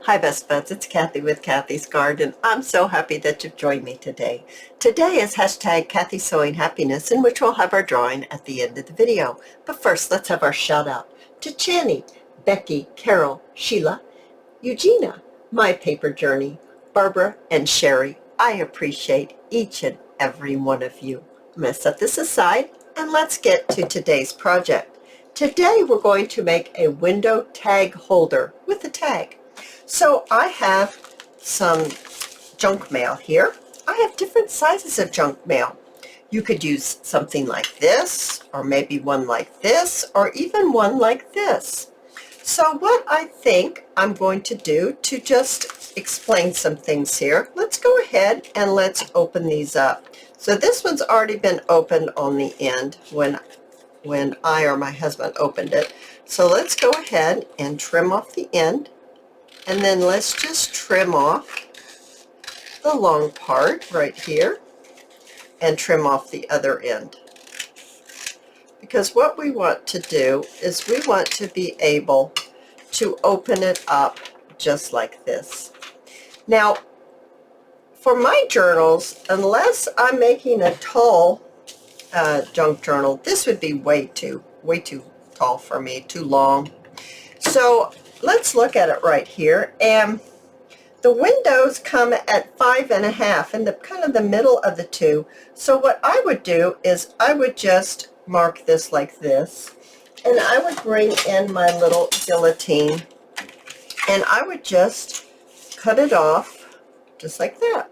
Hi Best Buds, it's Cathy with Cathy's Garden. I'm so happy that you've joined me today. Today is hashtag cathysowinghappiness, in which we'll have our drawing at the end of the video. But first, let's have our shout out to Jenny, Becky, Carol, Sheila, Eugenia, My Paper Journey, Barbara, and Sherry. I appreciate each and every one of you. I'm going to set this aside and let's get to today's project. Today we're going to make a window tag holder with a tag. So I have some junk mail here. I have different sizes of junk mail. You could use something like this, or maybe one like this, or even one like this. So what I think I'm going to do to just explain some things here, let's go ahead and let's open these up. So this one's already been opened on the end when I or my husband opened it. So let's go ahead and trim off the end. And then let's just trim off the long part right here and trim off the other end. Because what we want to do is we want to be able to open it up just like this. Now, for my journals, unless I'm making a tall junk journal, this would be way too tall for me, too long. So let's look at it right here. And the windows come at 5.5 in the kind of the middle of the two. So what I would do is I would just mark this like this, and I would bring in my little guillotine and I would just cut it off just like that.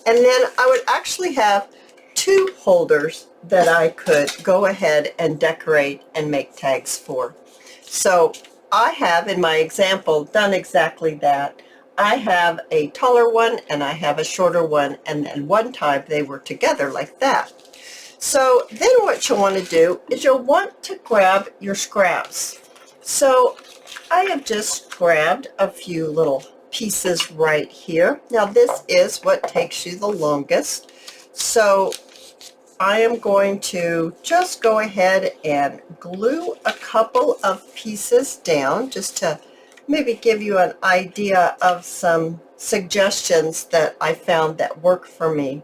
And then I would actually have two holders that I could go ahead and decorate and make tags for. So I have, in my example, done exactly that. I have a taller one and I have a shorter one, and then one time they were together like that. So then what you'll want to do is you'll want to grab your scraps. So I have just grabbed a few little pieces right here. Now this is what takes you the longest. So I am going to just go ahead and glue a couple of pieces down just to maybe give you an idea of some suggestions that I found that work for me.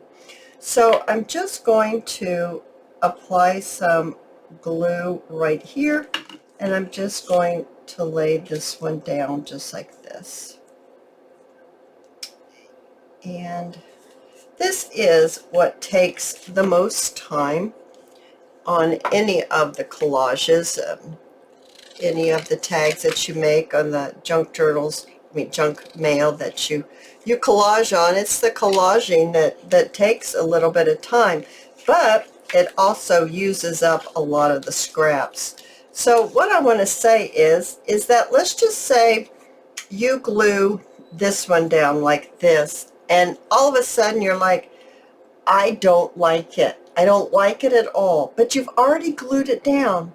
So I'm just going to apply some glue right here, and I'm just going to lay this one down just like this. And this is what takes the most time on any of the collages, any of the tags that you make on the junk journals, junk mail that you collage on. It's the collaging that takes a little bit of time, but it also uses up a lot of the scraps. So what I want to say is that let's just say you glue this one down like this, and all of a sudden you're like, I don't like it. I don't like it at all. But you've already glued it down.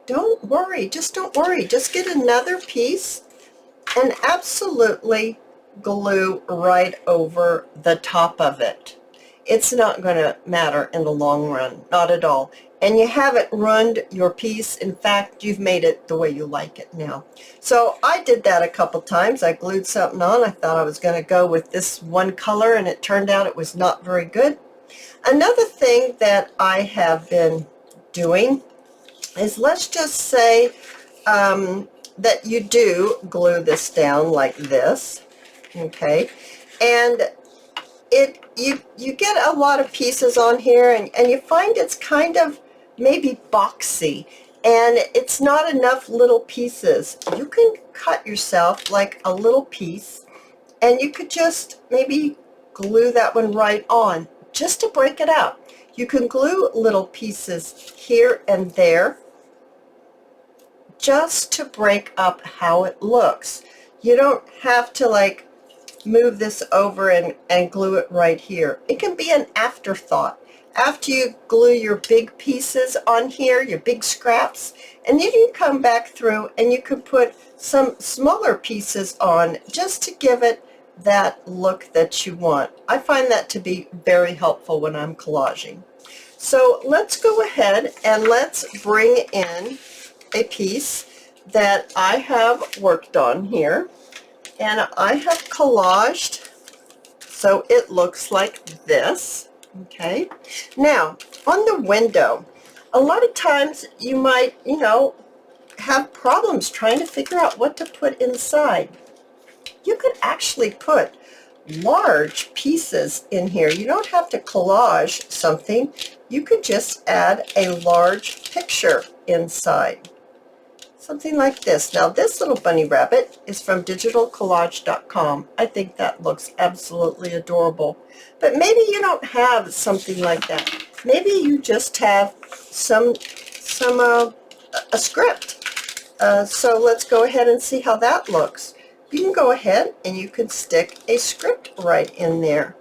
Don't worry. Just don't worry. Just get another piece and absolutely glue right over the top of it. It's not going to matter in the long run. Not at all. And you haven't ruined your piece. In fact, you've made it the way you like it now. So I did that a couple times. I glued something on. I thought I was going to go with this one color, and it turned out it was not very good. Another thing that I have been doing is, let's just say that you do glue this down like this, okay, and you get a lot of pieces on here, and you find it's kind of maybe boxy, and it's not enough little pieces. You can cut yourself like a little piece, and you could just maybe glue that one right on just to break it out. You can glue little pieces here and there just to break up how it looks. You don't have to like move this over and glue it right here. It can be an afterthought. After you glue your big pieces on here, your big scraps, and then you come back through and you can put some smaller pieces on just to give it that look that you want. I find that to be very helpful when I'm collaging. So let's go ahead and let's bring in a piece that I have worked on here. And I have collaged so it looks like this. Okay. Now, on the window, a lot of times you might, have problems trying to figure out what to put inside. You could actually put large pieces in here. You don't have to collage something. You could just add a large picture inside. Something like this. Now this little bunny rabbit is from digitalcollage.com. I think that looks absolutely adorable. But maybe you don't have something like that. Maybe you just have a script. So let's go ahead and see how that looks. You can go ahead and you can stick a script right in there.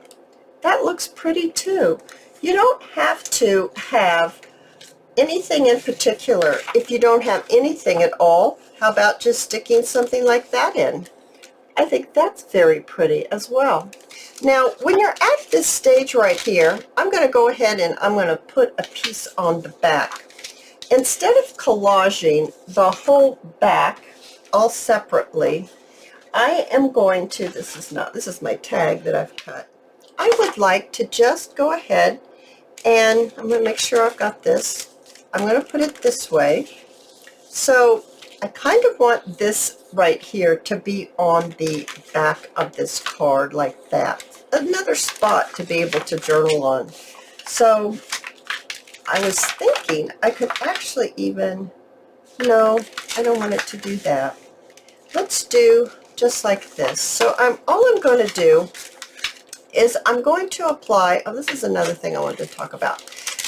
That looks pretty too. You don't have to have anything in particular. If you don't have anything at all, how about just sticking something like that in? I think that's very pretty as well. Now, when you're at this stage right here, I'm going to go ahead and I'm going to put a piece on the back. Instead of collaging the whole back all separately, I am going to, this is my tag that I've cut. I would like to just go ahead and I'm going to make sure I've got this. I'm going to put it this way. So I kind of want this right here to be on the back of this card like that. Another spot to be able to journal on. So I was thinking I could actually even, no, I don't want it to do that. Let's do just like this. So all I'm going to do is I'm going to apply, oh, this is another thing I wanted to talk about.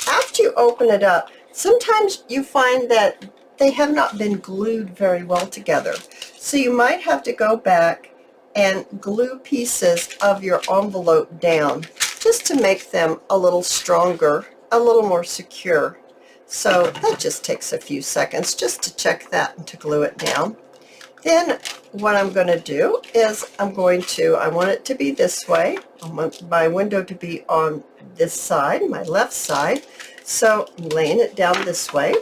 After you open it up, sometimes you find that they have not been glued very well together. So you might have to go back and glue pieces of your envelope down just to make them a little stronger, a little more secure. So that just takes a few seconds just to check that and to glue it down. Then what I'm going to do is I want it to be this way. I want my window to be on this side, my left side. So I'm laying it down this way.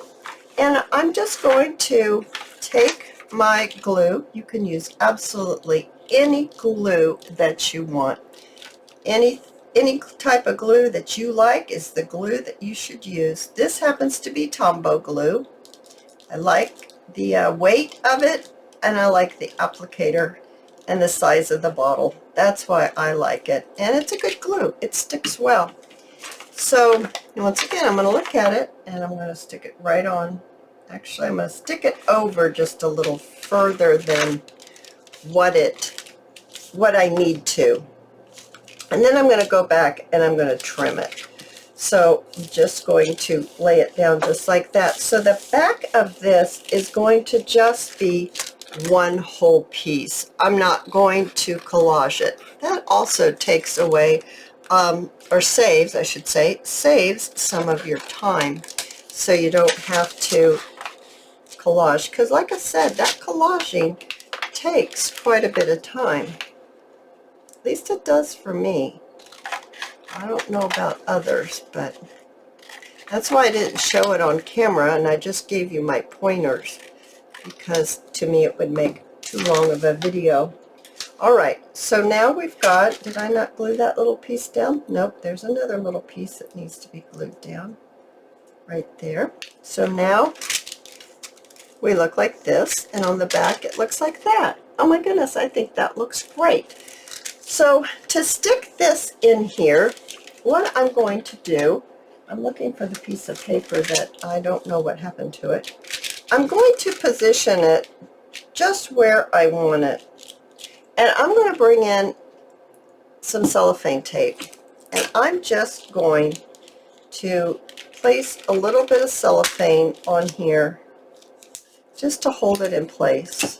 And I'm just going to take my glue. You can use absolutely any glue that you want. Any type of glue that you like is the glue that you should use. This happens to be Tombow glue. I like the weight of it, and I like the applicator and the size of the bottle. That's why I like it. And it's a good glue. It sticks well. So once again, I'm going to look at it and I'm going to stick it right on. Actually, I'm going to stick it over just a little further than what I need to. And then I'm going to go back and I'm going to trim it. So I'm just going to lay it down just like that. So the back of this is going to just be one whole piece. I'm not going to collage it. That also takes away, or saves, I should say, saves some of your time. So you don't have to collage. Because like I said, that collaging takes quite a bit of time. At least it does for me. I don't know about others, but that's why I didn't show it on camera and I just gave you my pointers, because to me it would make too long of a video. Alright, so now we've got, did I not glue that little piece down? Nope, there's another little piece that needs to be glued down right there. So now we look like this, and on the back it looks like that. Oh my goodness, I think that looks great. So to stick this in here, what I'm going to do, I'm looking for the piece of paper that I don't know what happened to it. I'm going to position it just where I want it. And I'm going to bring in some cellophane tape. And I'm just going to place a little bit of cellophane on here just to hold it in place.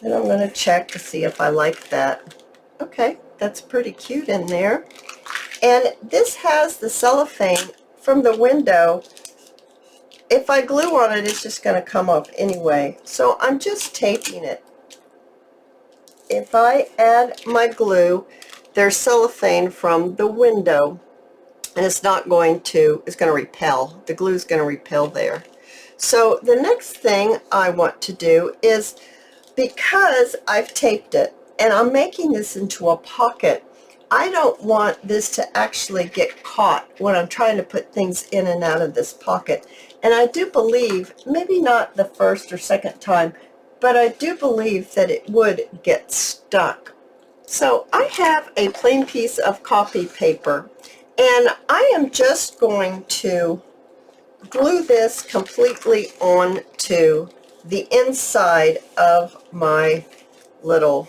And I'm going to check to see if I like that. Okay, that's pretty cute in there. And this has the cellophane from the window. If I glue on it, it's just going to come off anyway. So I'm just taping it. If I add my glue, there's cellophane from the window, and it's going to repel. The glue is going to repel there. So the next thing I want to do is because I've taped it and I'm making this into a pocket, I don't want this to actually get caught when I'm trying to put things in and out of this pocket. And I do believe, maybe not the first or second time, but I do believe that it would get stuck. So I have a plain piece of copy paper, and I am just going to glue this completely onto the inside of my little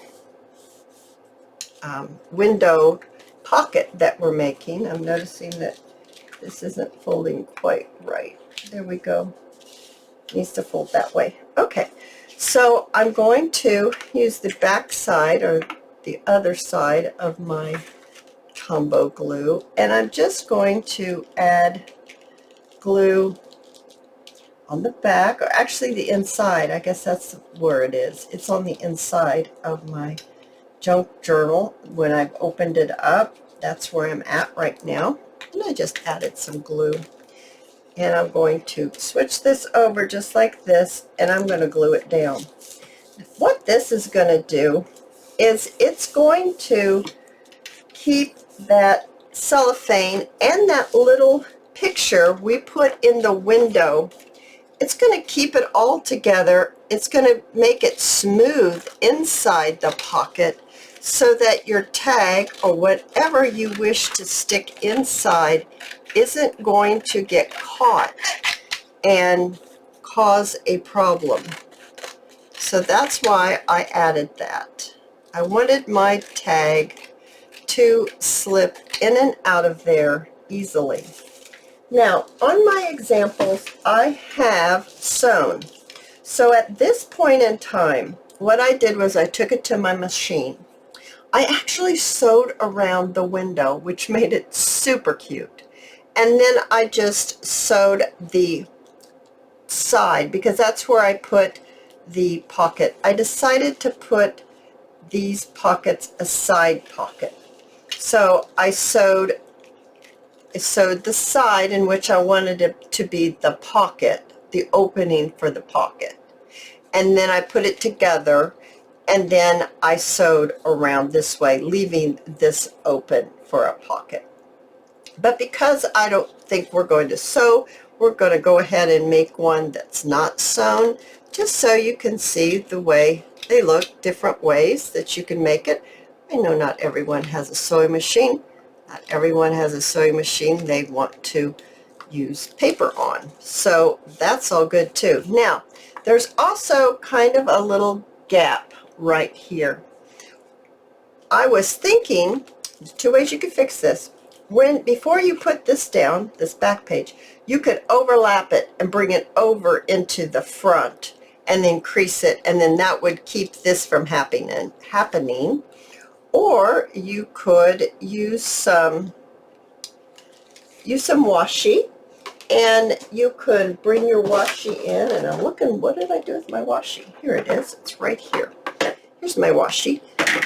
window pocket that we're making. I'm noticing that this isn't folding quite right. There we go. Needs to fold that way. Okay, so I'm going to use the back side or the other side of my combo glue, and I'm just going to add glue on the back, or actually the inside. I guess that's where it is. It's on the inside of my junk journal. When I've opened it up, that's where I'm at right now. And I just added some glue. And I'm going to switch this over just like this, and I'm going to glue it down. What this is going to do is it's going to keep that cellophane and that little picture we put in the window. It's going to keep it all together. It's going to make it smooth inside the pocket so that your tag or whatever you wish to stick inside isn't going to get caught and cause a problem. So that's why I added that. I wanted my tag to slip in and out of there easily. Now, on my examples, I have sewn. So at this point in time, what I did was I took it to my machine. I actually sewed around the window, which made it super cute. And then I just sewed the side, because that's where I put the pocket. I decided to put these pockets a side pocket. So I sewed the side in which I wanted it to be the pocket, the opening for the pocket. And then I put it together, and then I sewed around this way, leaving this open for a pocket. But because I don't think we're going to sew, we're going to go ahead and make one that's not sewn, just so you can see the way they look, different ways that you can make it. I know not everyone has a sewing machine. Not everyone has a sewing machine they want to use paper on. So that's all good too. Now, there's also kind of a little gap right here. I was thinking, there's two ways you could fix this. Before you put this down, this back page, you could overlap it and bring it over into the front and then crease it, and then that would keep this from happening. Or you could use some washi, and you could bring your washi in, and I'm looking, what did I do with my washi? Here it is. It's right here. Here's my washi.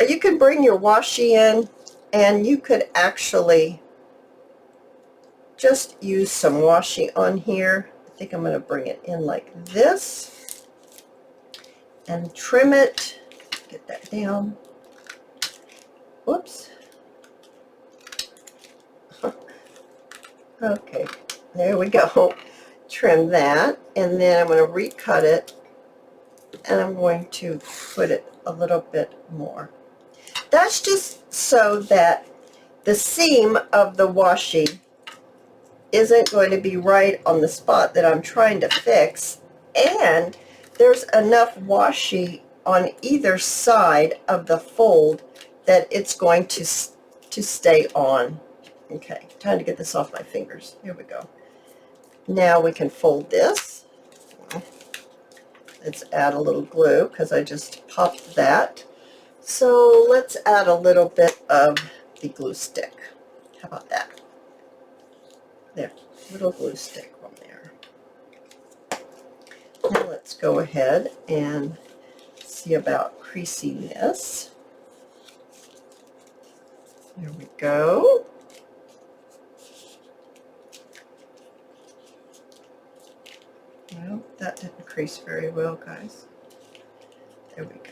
You can bring your washi in, and you could actually just use some washi on here. I think I'm going to bring it in like this and trim it. Get that down. Whoops. Okay, there we go. Trim that, and then I'm going to recut it, and I'm going to put it a little bit more. That's just so that the seam of the washi isn't going to be right on the spot that I'm trying to fix, and there's enough washi on either side of the fold that it's going to stay on. Okay, time to get this off my fingers. Here we go. Now we can fold this. Let's add a little glue because I just popped that. So let's add a little bit of the glue stick. How about that? There, little glue stick on there. Now let's go ahead and see about creasing this. There we go. Well, that didn't crease very well, guys. There we go.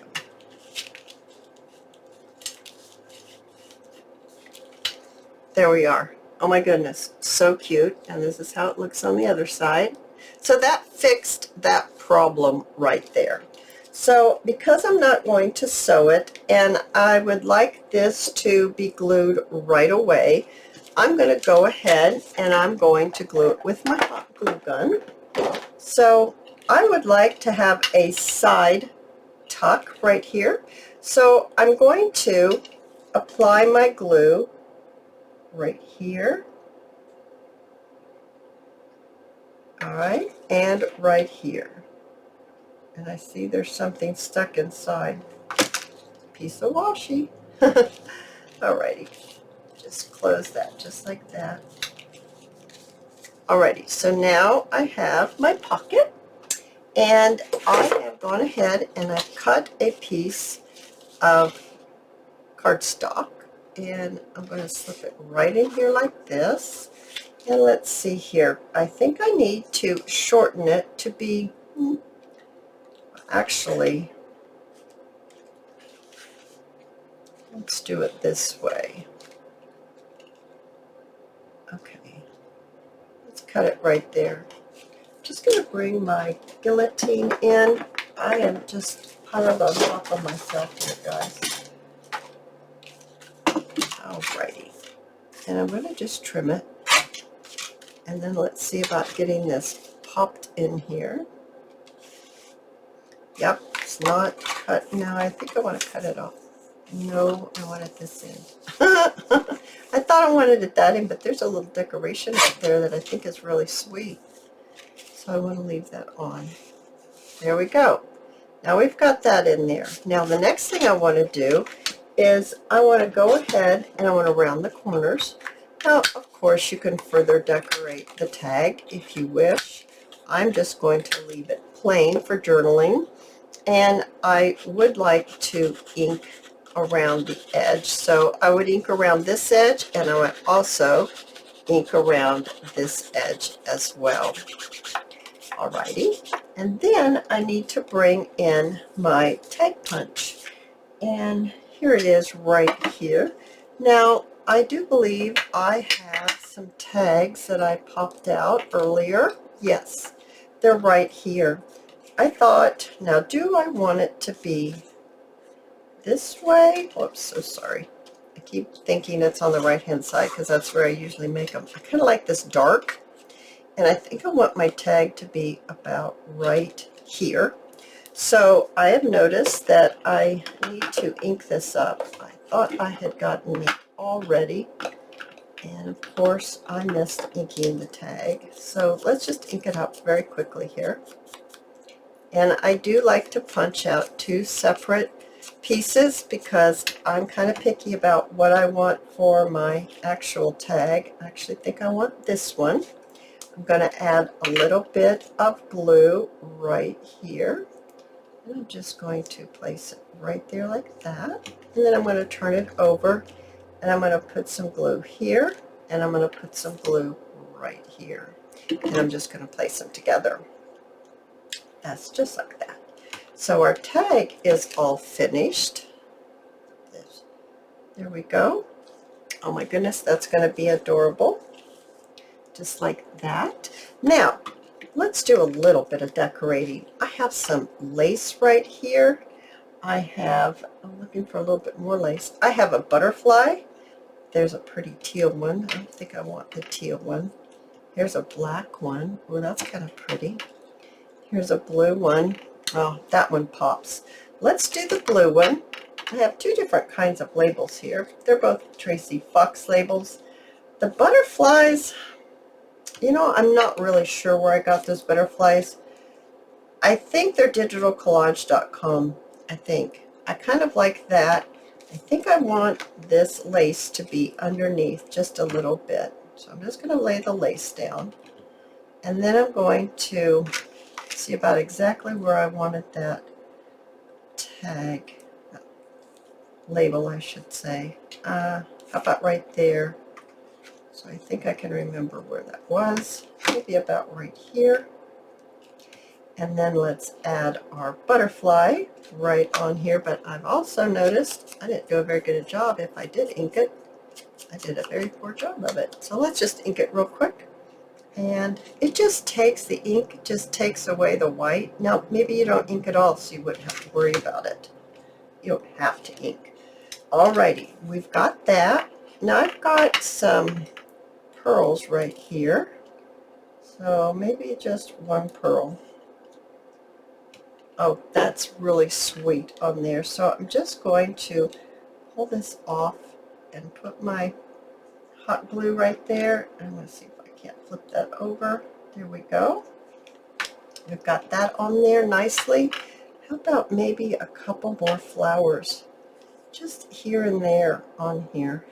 There we are. Oh my goodness, so cute. And this is how it looks on the other side. So that fixed that problem right there. So because I'm not going to sew it, and I would like this to be glued right away, I'm going to go ahead and I'm going to glue it with my hot glue gun. So I would like to have a side tuck right here. So I'm going to apply my glue right here. All right, and right here. And I see there's something stuck inside. Piece of washi. Alrighty, just close that just like that. Alrighty, so now I have my pocket, and I have gone ahead and I've cut a piece of cardstock, and I'm going to slip it right in here like this. And let's see here, I think I need to shorten it to be, actually, let's do it this way. Okay, let's cut it right there. Just going to bring my guillotine in. I am just piled on top of myself here, guys. Alrighty, and I'm going to just trim it, and then let's see about getting this popped in here. Yep, it's not cut. Now I think I want to cut it off. No, I wanted this in. I thought I wanted it that in, but there's a little decoration up there that I think is really sweet. So I want to leave that on. There we go. Now we've got that in there. Now the next thing I want to do is I want to go ahead and I want to round the corners. Now, of course, you can further decorate the tag if you wish. I'm just going to leave it plain for journaling. And I would like to ink around the edge. So I would ink around this edge, and I would also ink around this edge as well. Alrighty. And then I need to bring in my tag punch. And here it is right here. Now, I do believe I have some tags that I popped out earlier. Yes, they're right here. I thought, now do I want it to be this way? Oops, so sorry. I keep thinking it's on the right hand side because that's where I usually make them. I kind of like this dark, and I think I want my tag to be about right here. So I have noticed that I need to ink this up. I thought I had gotten it already, and of course I missed inking the tag. So let's just ink it up very quickly here. And I do like to punch out two separate pieces because I'm kind of picky about what I want for my actual tag. I actually think I want this one. I'm going to add a little bit of glue right here. And I'm just going to place it right there like that. And then I'm going to turn it over, and I'm going to put some glue here, and I'm going to put some glue right here. And I'm just going to place them together. That's just like that. So our tag is all finished. There we go. Oh my goodness, that's going to be adorable. Just like that. Now, let's do a little bit of decorating. I have some lace right here. I'm looking for a little bit more lace. I have a butterfly. There's a pretty teal one. I don't think I want the teal one. Here's a black one. Oh, that's kind of pretty. Here's a blue one. Oh, that one pops. Let's do the blue one. I have two different kinds of labels here. They're both Tracy Fox labels. The butterflies, you know, I'm not really sure where I got those butterflies. I think they're digitalcollage.com, I think. I kind of like that. I think I want this lace to be underneath just a little bit. So I'm just going to lay the lace down. And then I'm going to see about exactly where I wanted that tag, label I should say. How about right there? So I think I can remember where that was. Maybe about right here. And then let's add our butterfly right on here. But I've also noticed I didn't do a very good job. If I did ink it, I did a very poor job of it. So let's just ink it real quick. And it just takes, the ink just takes away the white. Now, maybe you don't ink at all, so you wouldn't have to worry about it. You don't have to ink. Alrighty, we've got that. Now I've got some pearls right here. So maybe just one pearl. Oh, that's really sweet on there. So I'm just going to pull this off and put my hot glue right there. I'm going to see if I can't flip that over. There we go. We've got that on there nicely. How about maybe a couple more flowers just here and there on here?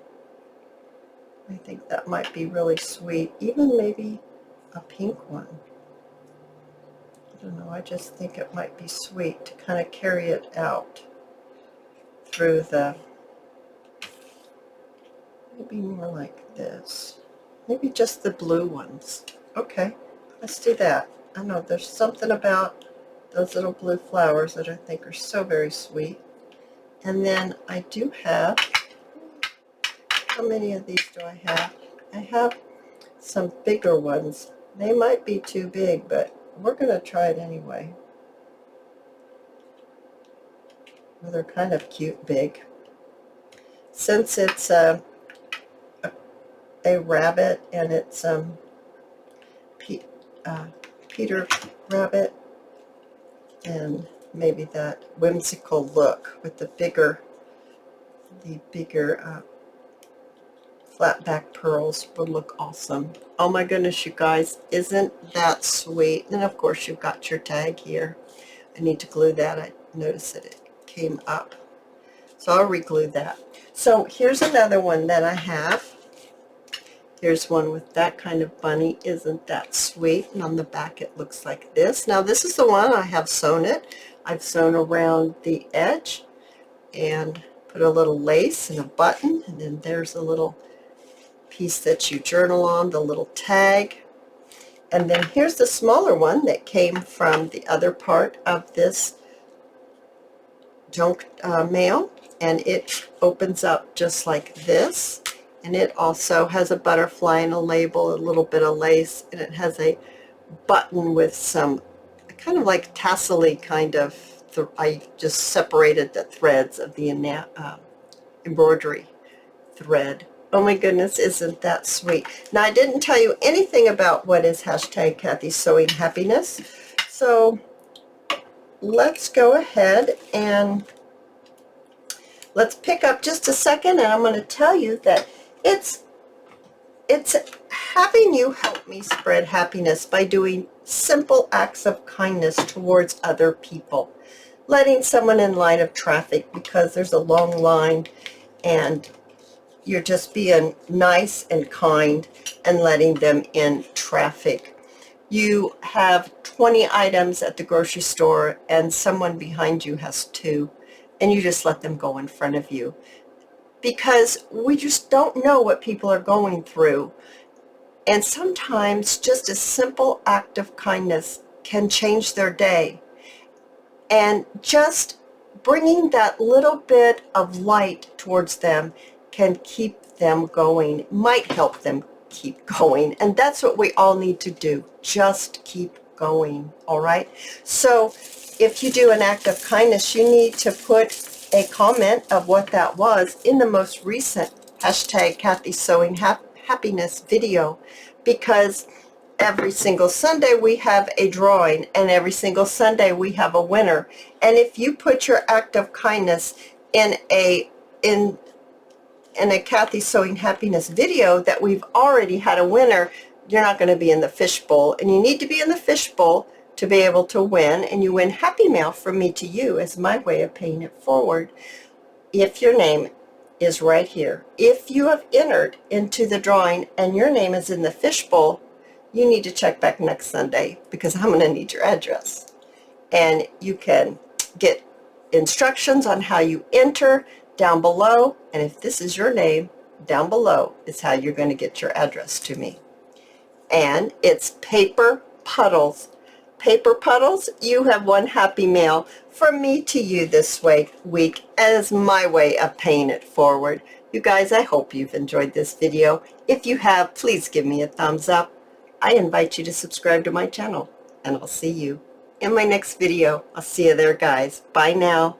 I think that might be really sweet. Even maybe a pink one. I don't know, I just think it might be sweet to kind of carry it out through the, maybe more like this. Maybe just the blue ones. Okay, let's do that. I know there's something about those little blue flowers that I think are so very sweet. And then I do have, how many of these do I have? I have some bigger ones. They might be too big, but we're going to try it anyway. Well, they're kind of cute big. Since it's a rabbit and it's Peter Rabbit, and maybe that whimsical look with the bigger flat back pearls would look awesome. Oh my goodness, you guys, isn't that sweet? And of course you've got your tag here. I need to glue that. I noticed that it came up, so I'll re-glue that. So here's another one that I have. Here's one with that kind of bunny. Isn't that sweet? And on the back it looks like this. Now this is the one I have sewn it. I've sewn around the edge and put a little lace and a button, and then there's a little piece that you journal on, the little tag. And then here's the smaller one that came from the other part of this junk mail, and it opens up just like this. And it also has a butterfly and a label, a little bit of lace, and it has a button with some kind of like tassel-y kind of, I just separated the threads of the embroidery thread. Oh my goodness, isn't that sweet? Now I didn't tell you anything about what is hashtag Cathy Sewing Happiness, so let's go ahead and let's pick up just a second, and I'm going to tell you that it's having you help me spread happiness by doing simple acts of kindness towards other people. Letting someone in line of traffic because there's a long line and you're just being nice and kind and letting them in traffic. You have 20 items at the grocery store and someone behind you has 2, and you just let them go in front of you. Because we just don't know what people are going through. And sometimes just a simple act of kindness can change their day. And just bringing that little bit of light towards them can keep them going, might help them keep going. And that's what we all need to do, just keep going, all right? So if you do an act of kindness, you need to put a comment of what that was in the most recent hashtag Cathy Sewing Happiness video, because every single Sunday we have a drawing, and every single Sunday we have a winner. And if you put your act of kindness in a Cathy Sewing Happiness video that we've already had a winner, you're not going to be in the fishbowl, and you need to be in the fishbowl to be able to win. And you win Happy Mail from me to you as my way of paying it forward. If your name is right here, if you have entered into the drawing and your name is in the fishbowl, you need to check back next Sunday, because I'm going to need your address. And you can get instructions on how you enter down below, and if this is your name, down below is how you're going to get your address to me. And it's Paper Puddles. paper puddles, you have one happy mail from me to you this week as my way of paying it forward. You guys, I hope you've enjoyed this video. If you have, please give me a thumbs up. I invite you to subscribe to my channel, and I'll see you in my next video. I'll see you there, guys. Bye now.